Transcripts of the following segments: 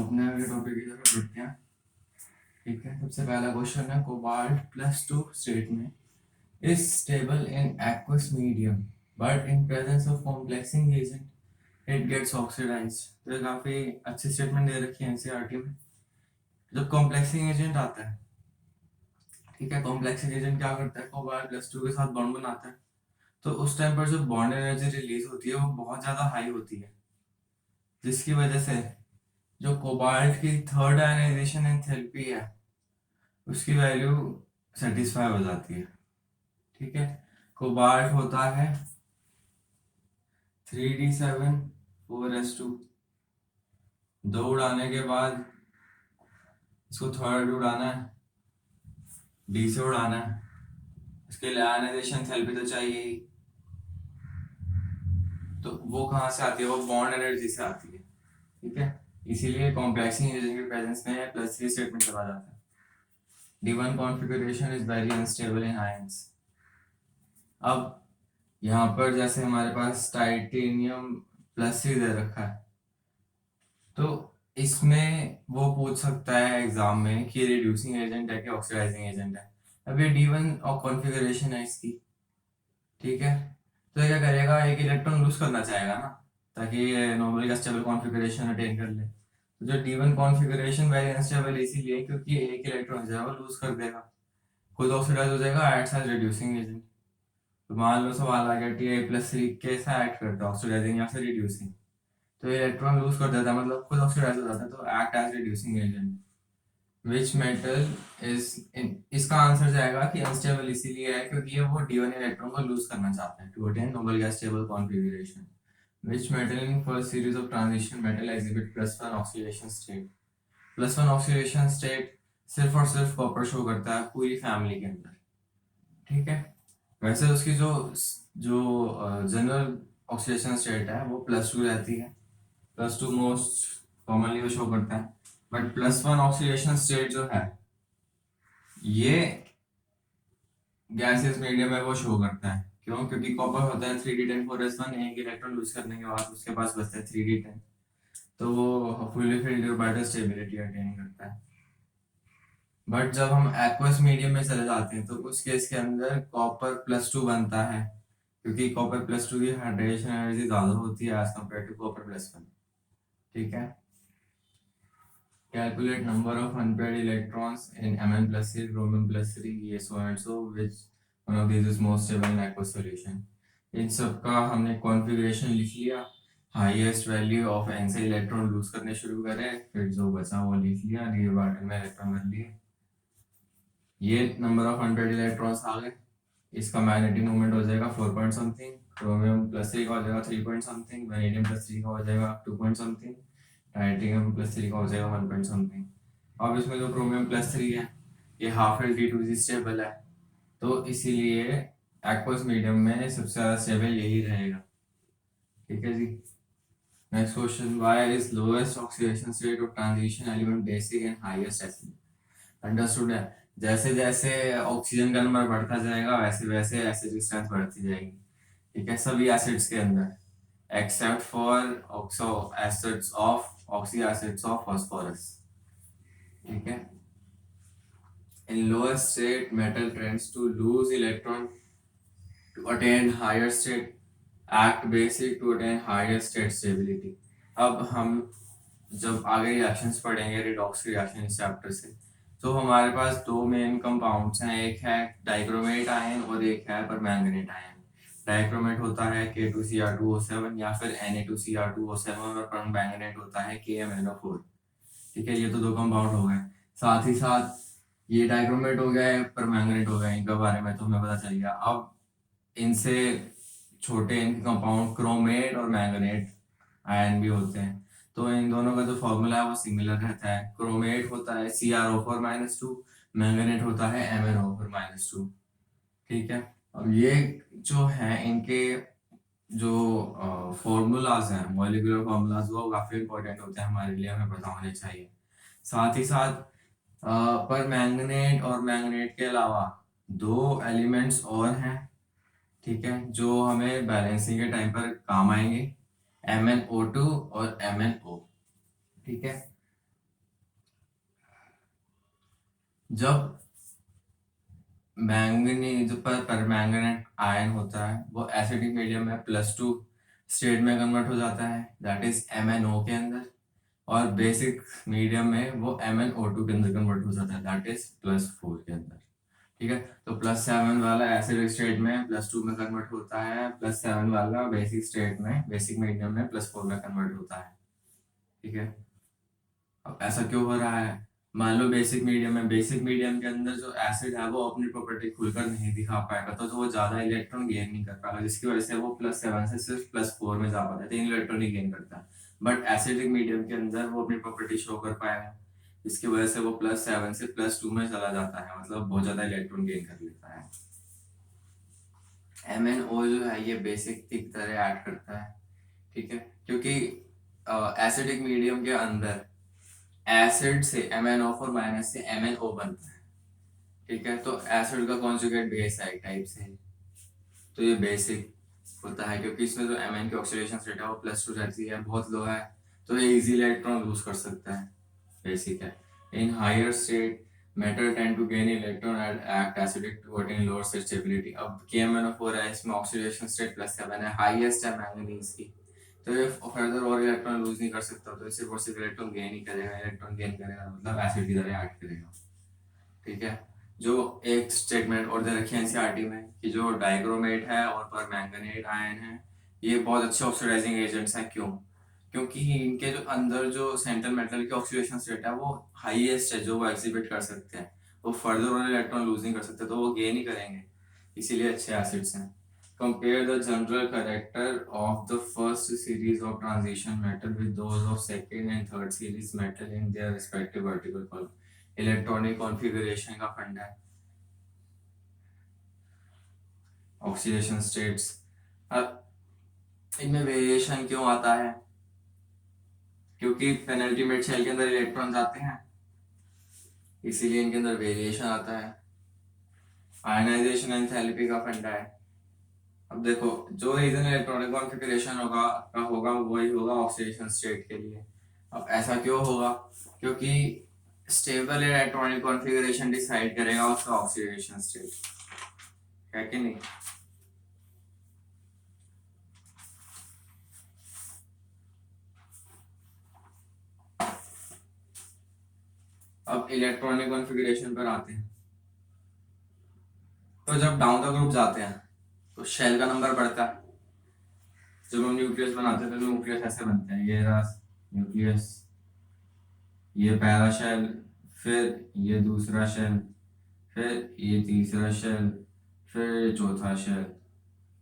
अपने अगले टॉपिक की तरफ बढ़ते हैं। ठीक है, सबसे पहला क्वेश्चन है कोबाल्ट +2 स्टेट में is stable in aqueous medium but in presence of complexing agent it gets oxidized। तो ये काफी अच्छी स्टेटमेंट दे रखी है एनसीईआरटी में। जब कॉम्प्लेक्सिंग एजेंट आता है, ठीक है, कॉम्प्लेक्सिंग एजेंट क्या करता है, कोबाल्ट +2 के साथ बॉन्ड बनाता है, तो उस टाइम पर जो बॉन्ड एनर्जी रिलीज होती है वो बहुत ज्यादा हाई होती है, जिसकी वजह से जो कोबाल्ट की थर्ड आयनाइजेशन एंथैल्पी है उसकी वैल्यू सेटिस्फाई हो जाती है। ठीक है, कोबाल्ट होता है 3d7 4s2। दो उड़ाने के बाद इसको थर्ड उड़ाना है, डी से उड़ाना है, इसके लिए आयनाइजेशन एंथैल्पी तो चाहिए ही। तो वो कहाँ से आती है, वो बॉन्ड एनर्जी से आती है। ठीक है, इसीलिए कॉम्प्लेक्सिंग एजेंट के प्रेजेंस में +3 स्टेटमेंट चला जाता है। D1 configuration is very unstable in ions। अब यहाँ पर जैसे हमारे पास टाइटेनियम +3 दे रखा है, तो इसमें वो पूछ सकता है एग्जाम में कि रिड्यूसिंग एजेंट है कि ऑक्सीडाइजिंग एजेंट है। अब ये D1 और कॉन्फ़िगरेशन है इसकी। ठीक है, तो ये क्या करेगा, एक इलेक्ट्रॉन लूज करना चाहेगा ना, ताकि ये नॉर्मली स्टेबल कॉन्फ़िगरेशन अटेन कर ले। तो जो D1 कॉन्फ़िगरेशन वेरी अनस्टेबल इसीलिए क्योंकि एक इलेक्ट्रॉन जो है वो लूज कर देगा, खुद ऑक्सीडाइज हो जाएगा, एक्ट्स एज रिड्यूसिंग एजेंट। तो मान लो सवाल आ गया Ti+3 कैसा एक्ट करता है, ऑक्सीडाइजिंग या फिर रिड्यूसिंग। तो इलेक्ट्रॉन लूज कर देता है, मतलब खुद ऑक्सीडाइज हो जाता है, तो act as reducing agent. Which metal is in, इसका आंसर जाएगा कि अनस्टेबल इसीलिए है क्योंकि ये वो D1 इलेक्ट्रॉन को लूज करना चाहता है to attain noble gas stable configuration. Which metal in first series of transition metal exhibit +1 oxidation state. +1 oxidation state सिर्फ और सिर्फ कॉपर शो करता है पूरी फैमिली के अंदर। ठीक है, वैसे उसकी जो जो जनरल ऑक्सीडेशन स्टेट है वो +2 रहती है, +2 मोस्ट कॉमनली वो शो करता है। बट +1 ऑक्सीडेशन स्टेट जो है ये गैसियस मीडियम में वो शो करता है। क्यों? क्योंकि कॉपर होता है 3d10 4s1, एक इलेक्ट्रॉन लूज करने के बाद उसके पास बचता है 3d10, तो वो fully filled orbital stability attain करता है। बट जब हम एक्वस मीडियम में चले जाते हैं तो उस केस के अंदर कॉपर +2 बनता है, क्योंकि कॉपर +2 की हाइड्रेशन एनर्जी ज्यादा होती है एज कम्पेयर टू कॉपर +1। ठीक है, calculate number of unpaired electrons in Mn+3 Br+3 ये so and so which one of this is most stable in aqueous solution. इन सब का हमने कॉन्फ़िगरेशन लिख लिया, हाईएस्ट वैल्यू ऑफ n से इलेक्ट्रॉन लूज करने शुरू करे, फिर जो बचा वो लिख लिया, डी ऑर्बिटल में इलेक्ट्रॉन भर लिए। ये नंबर ऑफ अनपेयर्ड इलेक्ट्रॉन्स आ गए, इसका मैग्नेटिक मोमेंट हो जाएगा 4 पॉइंट समथिंग, क्रोमियम +3 का हो जाएगा 3 पॉइंट समथिंग, वेनेडियम +3 का हो जाएगा 2 पॉइंट समथिंग, टाइटेनियम +3 का हो जाएगा 1 पॉइंट समथिंग। अब इसमें जो क्रोमियम +3 है ये हाफ Ld2 स्टेबल है, तो इसीलिए एक्वस मीडियम में सबसे ज्यादा स्टेबल यही रहेगा। ठीक है जी, next question, why is lowest oxidation state of transition element basic and highest acid. Understood है, जैसे जैसे ऑक्सीजन का नंबर बढ़ता जाएगा वैसे वैसे एसिड की स्ट्रेंथ बढ़ती जाएगी। ठीक है, सभी एसिड्स के अंदर except for oxo acids of oxy acids of phosphorus. ठीक है, in lower state metal trends to lose electron to attain higher state, act basic to attain higher state stability। अब हम जब आगे रिएक्शंस पढ़ेंगे रिडॉक्स रिएक्शन इस chapter से, तो हमारे पास दो मेन कंपाउंड्स हैं, एक है डाइक्रोमेट आयन और एक है परमैंगनेट आयन। डाइक्रोमेट होता है K2Cr2O7 या फिर Na2Cr2O7 और परमैंगनेट होता है KMnO4। ठीक है, ये तो दो कंपाउंड हो गए, साथ ही साथ ये डाइक्रोमेट हो गया है, परमैंगनेट हो गया, इनके बारे में तो हमें पता चल गया। अब इनसे छोटे इनके कंपाउंड क्रोमेट और मैंगनेट आयन भी होते हैं, तो इन दोनों का जो फॉर्मूला है वो सिमिलर रहता है। क्रोमेट होता है Cr(O4-2), मैंगनेट होता है MnO4-2। ठीक है, अब ये जो है इनके जो फॉर्मूलाज हैं, मॉलिक्यूलर फॉर्मूलाज, वो काफी इंपॉर्टेंट होते हैं हमारे लिए, हमें पता होने चाहिए। साथ ही साथ पर मैंगनेट और मैंगनेट के अलावा दो एलिमेंट्स और हैं, ठीक है, जो हमें बैलेंसिंग के टाइम पर काम आएंगे, MnO2 और MnO। ठीक है, जब मैंगनी जो परमैंगनेट आयन होता है वो एसिडिक मीडियम में +2 स्टेट में कन्वर्ट हो जाता है, दैट इज MnO के अंदर, और बेसिक मीडियम में वो MnO2 के अंदर कन्वर्ट हो जाता है, दैट इज +4 के अंदर। ठीक है, तो +7 वाला एसिडिक स्टेट में +2 में कन्वर्ट होता है, +7 वाला बेसिक स्टेट में, बेसिक मीडियम में +4 में कन्वर्ट होता है। ठीक है, अब ऐसा क्यों हो रहा है? मान लो बेसिक मीडियम में, बेसिक मीडियम के अंदर जो एसिड है वो अपनी प्रॉपर्टी खुलकर नहीं दिखा पाएगा, तो वो ज्यादा इलेक्ट्रॉन गेन नहीं कर पाएगा, जिसकी वजह से वो +7 से सिर्फ +4 में जा पाता है, 3 इलेक्ट्रॉन ही गेन करता है। बट एसिडिक मीडियम के अंदर वो अपनी प्रॉपर्टी शो कर पाएगा, जिसकी वजह से वो +7 से +2 में चला जाता है, मतलब बहुत ज्यादा इलेक्ट्रॉन गेन कर लेता है। MnO जो है ये बेसिक की तरह ऐड करता है। ठीक है, क्योंकि एसिडिक मीडियम के अंदर एसिड से MnO4- से MnO बनता है। ठीक है, तो एसिड का कॉन्जुगेट बेस है एक टाइप से, तो ये बेसिक होता है, क्योंकि इसमें जो Mn की ऑक्सीडेशन स्टेट है वो +2 रहती है, बहुत लो है, तो ये इजीली इलेक्ट्रॉन लूज कर सकता है, बेसिक है। In higher state metal tend to gain electron and act acidic to attain lower stability. अब KMnO4 है, इसमें ऑक्सीडेशन स्टेट +7 है, हाईएस्ट है मैंगनीज की, तो ये फर्दर और इलेक्ट्रॉन लूज नहीं कर सकता, तो सिर्फ और सिर्फ इलेक्ट्रॉन गेन ही करेगा, इलेक्ट्रॉन गेन करेगा मतलब एसिड की तरह एक्ट करेगा। ठीक है, जो एक स्टेटमेंट और दे रखी है एनसीईआरटी में कि जो डाइक्रोमेट है और परमैंगनेट आयन है ये बहुत अच्छे ऑक्सीडाइजिंग एजेंट्स हैं। क्यों? क्योंकि इनके जो अंदर जो सेंट्रल मेटल की ऑक्सीडेशन स्टेट है वो हाईएस्ट है, जो वो एग्जिबिट कर सकते हैं, वो फर्दर और इलेक्ट्रॉन लूज नहीं कर सकते, तो वो गेन ही करेंगे, इसीलिए अच्छे एसिड्स हैं। Compare the general character of the first series of transition metal with those of second and third series metal in their respective vertical column. Electronic configuration का फंडा है, ऑक्सीडेशन स्टेट्स। अब इनमें वेरिएशन क्यों आता है? क्योंकि पेनल्टीमेट शेल के अंदर इलेक्ट्रॉन आते हैं, इसीलिए इनके अंदर वेरिएशन आता है। आयनाइजेशन एंथैल्पी का फंडा है। अब देखो, जो रीजन इलेक्ट्रॉनिक कॉन्फ़िगरेशन होगा वही होगा ऑक्सीडेशन स्टेट के लिए। अब ऐसा क्यों होगा? क्योंकि स्टेबल इलेक्ट्रॉनिक कॉन्फ़िगरेशन डिसाइड करेगा उसका ऑक्सीडेशन स्टेट, है कि नहीं? अब इलेक्ट्रॉनिक कॉन्फ़िगरेशन पर आते हैं, तो जब डाउन द ग्रुप जाते हैं तो शेल का नंबर बढ़ता है। जब हम न्यूक्लियस बनाते हैं तो न्यूक्लियस ऐसे बनते हैं, ये रहा न्यूक्लियस, ये पहला शेल, फिर ये दूसरा शेल, फिर ये तीसरा शेल, फिर चौथा शेल।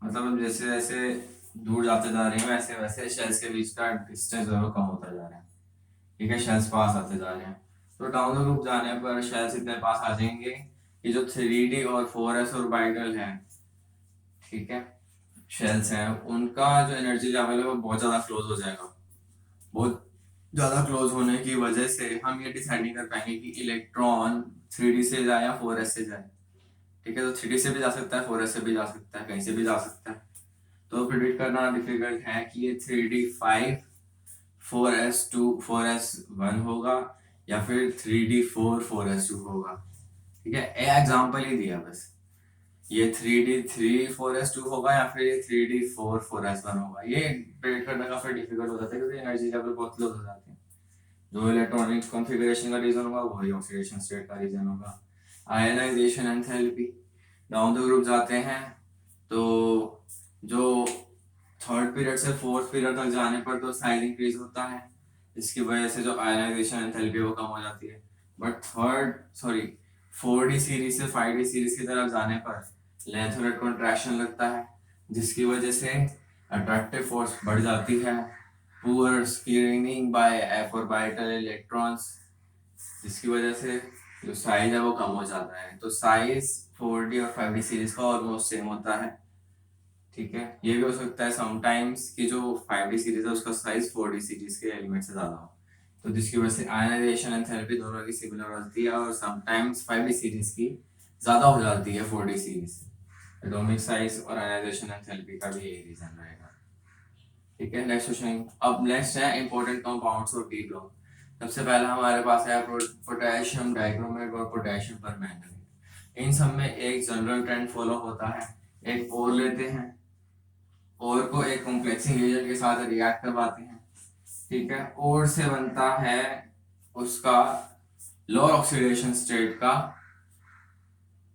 मतलब हम जैसे जैसे दूर जाते जा रहे हैं वैसे वैसे शेल्स के बीच का डिस्टेंस जो है वो कम होता जा रहा है। ठीक है, शेल्स पास आते जा रहे हैं, तो डाउन द ग्रुप जाने पर शेल्स इतने पास आ जाएंगे कि जो 3D और 4s ऑर्बिटल है, ठीक है, शेल्स हैं, उनका जो एनर्जी लेवल है वो बहुत ज़्यादा क्लोज हो जाएगा। बहुत ज़्यादा क्लोज होने की वजह से हम ये डिसाइड नहीं कर पाएंगे कि इलेक्ट्रॉन 3D से जाए या 4s से जाए। ठीक है, तो 3D से भी जा सकता है, 4s से भी जा सकता है, कहीं से भी जा सकता है, तो प्रिडिक्ट करना डिफिकल्ट है कि ये 3D5 4s2 4s1 होगा या फिर 3D4 4s2 होगा। ठीक है, एग्जाम्पल ही दिया बस, ये 3D3 4s2 होगा या फिर ये 3D4 4s1 होगा, ये प्रेडिक्ट करना काफी डिफिकल्ट हो जाता है क्योंकि एनर्जी लेवल बहुत क्लोज हो जाते हैं। जो इलेक्ट्रॉनिक कॉन्फ़िगरेशन का रीजन होगा वही ऑक्सीडेशन स्टेट का रीजन होगा। Ionisation enthalpy, down the group जाते हैं तो जो थर्ड पीरियड से फोर्थ पीरियड तक जाने पर तो साइज इंक्रीज होता है, जिसकी वजह से जो आयनाइजेशन एंथैल्पी वो कम हो जाती है। बट 4D सीरीज से 5D सीरीज की तरफ जाने पर लेंथ और कॉन्ट्रैक्शन लगता है, जिसकी वजह से अट्रैक्टिव फोर्स बढ़ जाती है, poor screening by f orbital electrons, जिसकी वजह से जो साइज है वो कम हो जाता है। तो साइज 4D और 5D सीरीज का ऑलमोस्ट सेम होता है। ठीक है, ये भी हो सकता है समटाइम्स कि जो 5D सीरीज है उसका साइज 4D सीरीज के एलिमेंट से ज्यादा हो, तो जिसकी वजह से आयनाइजेशन एंथैल्पी दोनों की सिमिलर होती है, और समटाइम्स 5D सीरीज की ज्यादा हो जाती है 4D सीरीज से। एटॉमिक साइज और आयनाइजेशन एंथैल्पी का भी यही रीजन रहेगा। ठीक है, नेक्स्ट क्वेश्चन। अब नेक्स्ट है इंपॉर्टेंट कंपाउंड्स और डी ब्लॉक। सबसे पहला हमारे पास है पोटेशियम डाइक्रोमेट और पोटेशियम परमैंगनेट। इन सब में एक जनरल ट्रेंड फॉलो होता है, एक ओर लेते हैं, ओर को एक कॉम्प्लेक्सिंग एजेंट के साथ रिएक्ट करवाते हैं, ठीक है। ओर से बनता है उसका लोअर ऑक्सीडेशन स्टेट का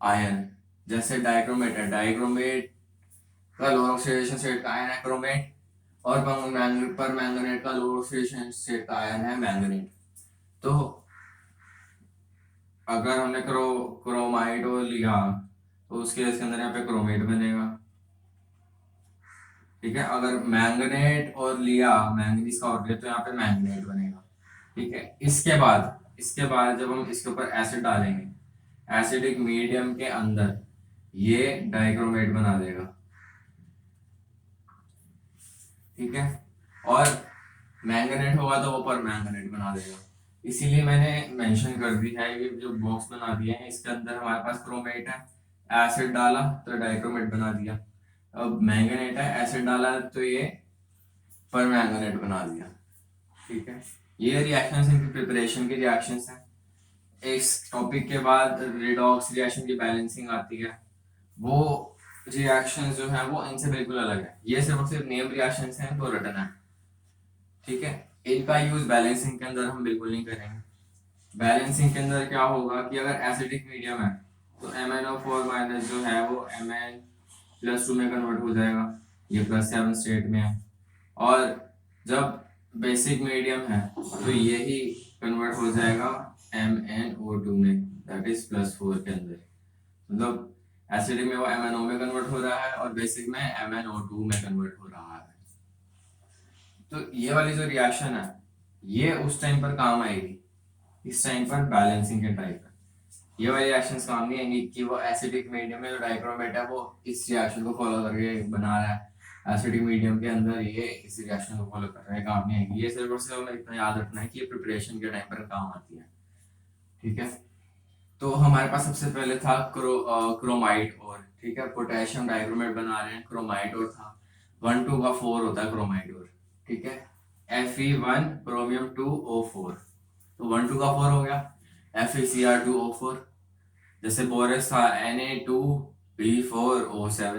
आयन, जैसे डाइक्रोमेट है, डाइक्रोमेट का लोअर ऑक्सीडेशन स्टेट का आयन है क्रोमेट, और परमैंगनेट का लोअर ऑक्सीडेशन स्टेट का आयन है मैंगनेट। तो अगर हमने क्रोमाइट लिया तो उसके अंदर यहाँ पे क्रोमेट बनेगा, ठीक है। अगर मैंगनेट और लिया, मैंगनीज का और लिया, तो यहाँ पे मैंगनेट बनेगा, ठीक है। इसके बाद जब हम इसके ऊपर एसिड डालेंगे, एसिडिक मीडियम के अंदर ये डाइक्रोमेट बना देगा, ठीक है। और मैंगनेट होगा तो वो परमैंगनेट बना देगा। इसीलिए मैंने मेंशन कर दी है, ये जो बॉक्स बना दिए हैं इसके अंदर हमारे पास क्रोमेट है, एसिड डाला तो डाइक्रोमेट बना दिया। अब मैंगनेट है, एसिड डाला तो ये परमैंगनेट बना दिया, ठीक है। ये रिएक्शंस इनकी प्रिपरेशन की रिएक्शंस हैं। इस टॉपिक के बाद रिडॉक्स रिएक्शन की बैलेंसिंग आती है। वो रिएक्शंस जो है वो इनसे बिल्कुल अलग है, ये सिर्फ और सिर्फ नेम रिएक्शंस हैं तो रिटर्न है, ठीक है। इनका यूज बैलेंसिंग के अंदर हम बिल्कुल नहीं करेंगे। बैलेंसिंग के अंदर क्या होगा कि अगर एसिडिक मीडियम है तो MnO4 माइनस जो है वो Mn+2 में कन्वर्ट हो जाएगा, ये +7 स्टेट में है। और जब बेसिक मीडियम है तो ये ही कन्वर्ट हो जाएगा MnO2 में, दैट इज +4 के अंदर। मतलब एसिडिक में वो MnO में कन्वर्ट हो रहा है और बेसिक में MnO2 में कन्वर्ट हो रहा है। तो ये वाली जो रिएक्शन है ये उस टाइम पर काम आएगी, इस टाइम पर बैलेंसिंग के टाइम पर ये वाली रिएक्शंस काम नहीं आएंगी कि वो एसिडिक मीडियम में जो डाइक्रोमेट है वो इस रिएक्शन को फॉलो करके बना रहा है, एसिडिक मीडियम के अंदर ये इस रिएक्शन को फॉलो कर रहा है, काम नहीं आएगी। ये सिर्फ और सिर्फ हमें इतना याद रखना है कि ये प्रिपरेशन के टाइम पर काम आती है, ठीक है। तो हमारे पास सबसे पहले था क्रोमाइट और, ठीक है, पोटेशियम डाइक्रोमेट बना रहे हैं, क्रोमाइट और था 1,2 का 4 होता है क्रोमाइट और, ठीक है। Fe1 क्रोमियम 2O4, तो 1,2 का 4 हो गया। FeCr2O4, जैसे बोरस था Na2B4O7,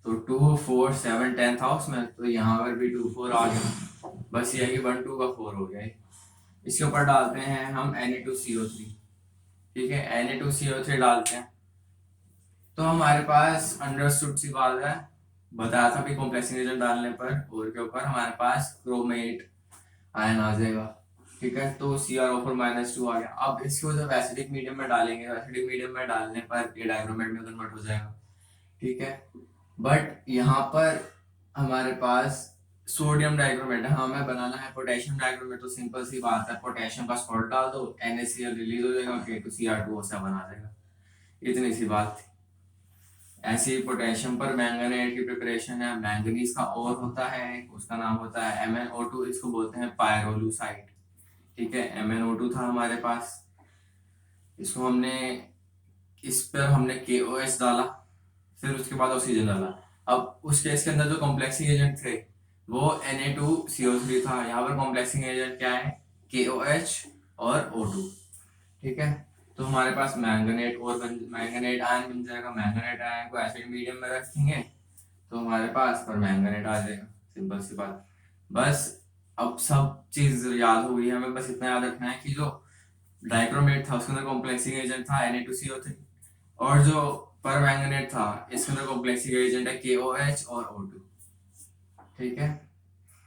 तो 2 4 7 10 था उसमें, तो यहाँ पर भी 2 4 आ गया। बस ये है कि 1,2 का 4 हो गया। इसके ऊपर डालते हैं हम Na2CO3, ठीक है, Na2CO3 डालते हैं तो हमारे पास अंडरस्टूड सी बात है, बताया था कि कॉम्प्लेक्सिंग एजेंट डालने पर और के ऊपर हमारे पास क्रोमेट आयन आ जाएगा, ठीक है। तो CrO4-2 आ गया। अब इसको जब एसिडिक मीडियम में डालेंगे, एसिडिक मीडियम में डालने पर ये डाइक्रोमेट में कन्वर्ट हो जाएगा, ठीक है। बट यहाँ पर हमारे पास सोडियम डाइक्रोमेट है, हमें बनाना है पोटेशियम डाइक्रोमेट, तो सिंपल सी बात है, पोटेशियम का सॉल्ट डाल दो, NaCl रिलीज हो जाएगा, K2Cr2O7 आ जाएगा, इतनी सी बात थी। ऐसे ही पोटेशियम पर मैंगनेट की प्रिपरेशन है, मैंगनीज का और होता है, उसका नाम होता है MnO2, इसको बोलते हैं पायरोलूसाइड, ठीक है। MnO2 था हमारे पास, इसको हमने, इस पर हमने KOH डाला, फिर उसके बाद ऑक्सीजन डाला। अब उस केस के अंदर जो कॉम्प्लेक्सिंग एजेंट थे वो Na2CO3 था, यहाँ पर कॉम्प्लेक्सिंग एजेंट क्या है, KOH और O2, ठीक है। तो हमारे पास मैंगनेट आयन बन जाएगा, मैंगनेट आयन को एसिड मीडियम में रखेंगे तो हमारे पास पर मैंगनेट आ जाएगा, सिंपल सी बात। बस अब सब चीज याद हो गई है, हमें बस इतना याद रखना है कि जो डाइक्रोमेट था उसके अंदर कॉम्प्लेक्सिंग एजेंट था Na2CO3, और जो पर मैंगनेट था इसके अंदर कॉम्प्लेक्सिंग एजेंट है KOH और O2, ठीक है।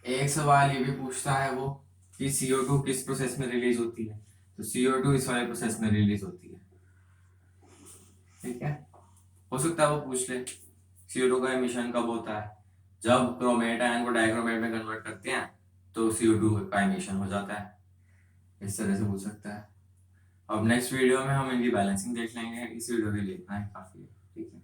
एक सवाल ये भी पूछता है वो कि CO2 किस प्रोसेस में रिलीज होती है, तो CO2 इस वाले प्रोसेस में रिलीज होती है, ठीक है। हो सकता है वो पूछ ले CO2 का एमिशन कब होता है, जब क्रोमेट आयन को डाइक्रोमेट में कन्वर्ट करते हैं तो CO2 का एमिशन हो जाता है, इस तरह से पूछ सकता है। अब नेक्स्ट वीडियो में हम इनकी बैलेंसिंग देख लेंगे, इस वीडियो के लिए इतना ही काफी है, ठीक है।